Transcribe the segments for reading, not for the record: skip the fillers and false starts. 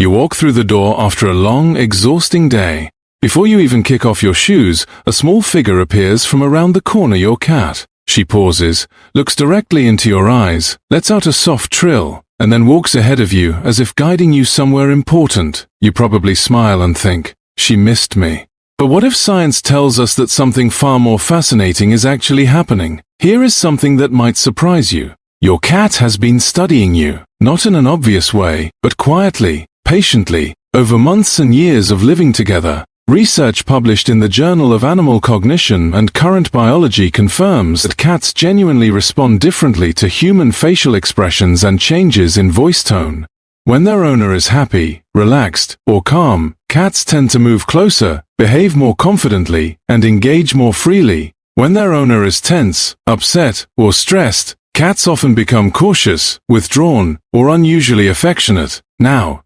You walk through the door after a long, exhausting day. Before you even kick off your shoes, a small figure appears from around the corner, your cat. She pauses, looks directly into your eyes, lets out a soft trill, and then walks ahead of you as if guiding you somewhere important. You probably smile and think, she missed me. But what if science tells us that something far more fascinating is actually happening? Here is something that might surprise you. Your cat has been studying you, not in an obvious way, but quietly, patiently, over months and years of living together. Research published in the Journal of Animal Cognition and Current Biology confirms that cats genuinely respond differently to human facial expressions and changes in voice tone. When their owner is happy, relaxed, or calm, cats tend to move closer, behave more confidently, and engage more freely. When their owner is tense, upset, or stressed, cats often become cautious, withdrawn, or unusually affectionate. Now,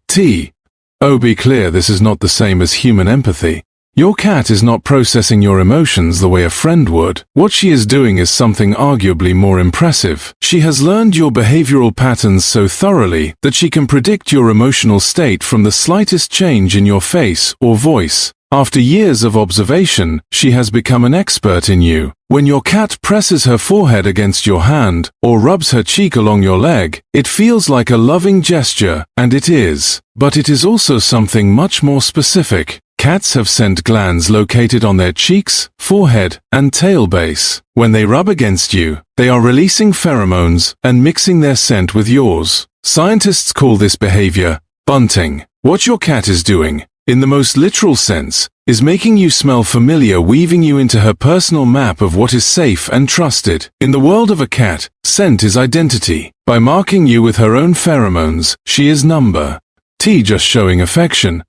be clear, this is not the same as human empathy. Your cat is not processing your emotions the way a friend would. What she is doing is something arguably more impressive. She has learned your behavioral patterns so thoroughly that she can predict your emotional state from the slightest change in your face or voice. After years of observation, she has become an expert in you. When your cat presses her forehead against your hand or rubs her cheek along your leg, it feels like a loving gesture, and it is. But it is also something much more specific. Cats have scent glands located on their cheeks, forehead, and tail base. When they rub against you, they are releasing pheromones and mixing their scent with yours. Scientists call this behavior bunting. What your cat is doing, in the most literal sense, is making you smell familiar, weaving you into her personal map of what is safe and trusted. In the world of a cat, scent is identity. By marking you with her own pheromones, she is number. Just showing affection.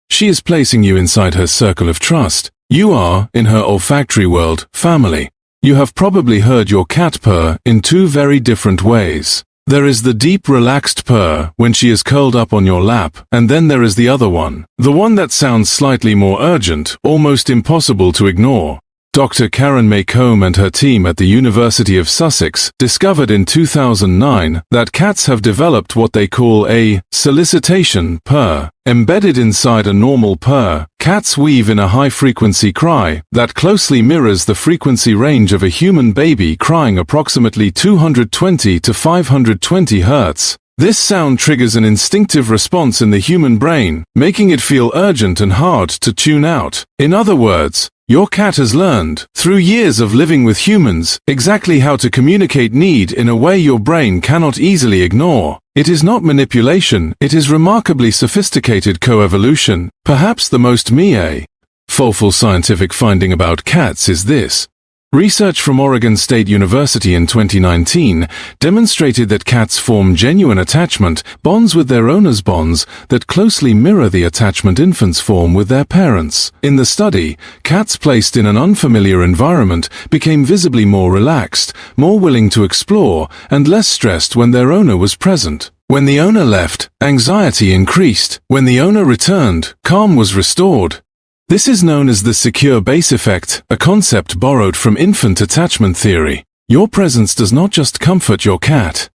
She is placing you inside her circle of trust. You are, in her olfactory world, family. You have probably heard your cat purr in two very different ways. There is the deep, relaxed purr when she is curled up on your lap, and then there is the other one. The one that sounds slightly more urgent, almost impossible to ignore. Dr. Karen Maycomb and her team at the University of Sussex discovered in 2009 that cats have developed what they call a solicitation purr. Embedded inside a normal purr, cats weave in a high-frequency cry that closely mirrors the frequency range of a human baby crying, approximately 220 to 520 Hz. This sound triggers an instinctive response in the human brain, making it feel urgent and hard to tune out. In other words, your cat has learned, through years of living with humans, exactly how to communicate need in a way your brain cannot easily ignore. It is not manipulation, it is remarkably sophisticated coevolution. Perhaps the most meaningful scientific finding about cats is this. Research from Oregon State University in 2019 demonstrated that cats form genuine attachment bonds with their owners, bonds that closely mirror the attachment infants form with their parents. In the study, cats placed in an unfamiliar environment became visibly more relaxed, more willing to explore, and less stressed when their owner was present. When the owner left, anxiety increased. When the owner returned, calm was restored. This is known as the secure base effect, a concept borrowed from infant attachment theory. Your presence does not just comfort your cat.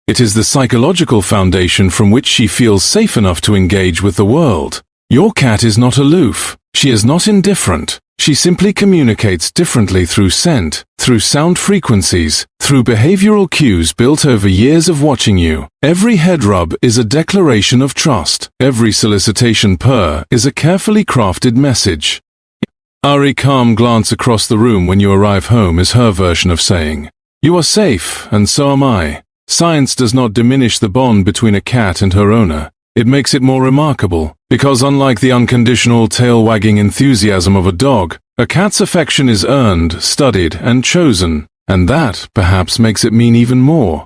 It is the psychological foundation from which she feels safe enough to engage with the world. Your cat is not aloof. She is not indifferent. She simply communicates differently through scent, through sound frequencies, through behavioral cues built over years of watching you. Every head rub is a declaration of trust. Every solicitation purr is a carefully crafted message. Ari's calm glance across the room when you arrive home is her version of saying, "You are safe, and so am I." Science does not diminish the bond between a cat and her owner. It makes it more remarkable, because unlike the unconditional tail-wagging enthusiasm of a dog, a cat's affection is earned, studied, and chosen, and that, perhaps, makes it mean even more.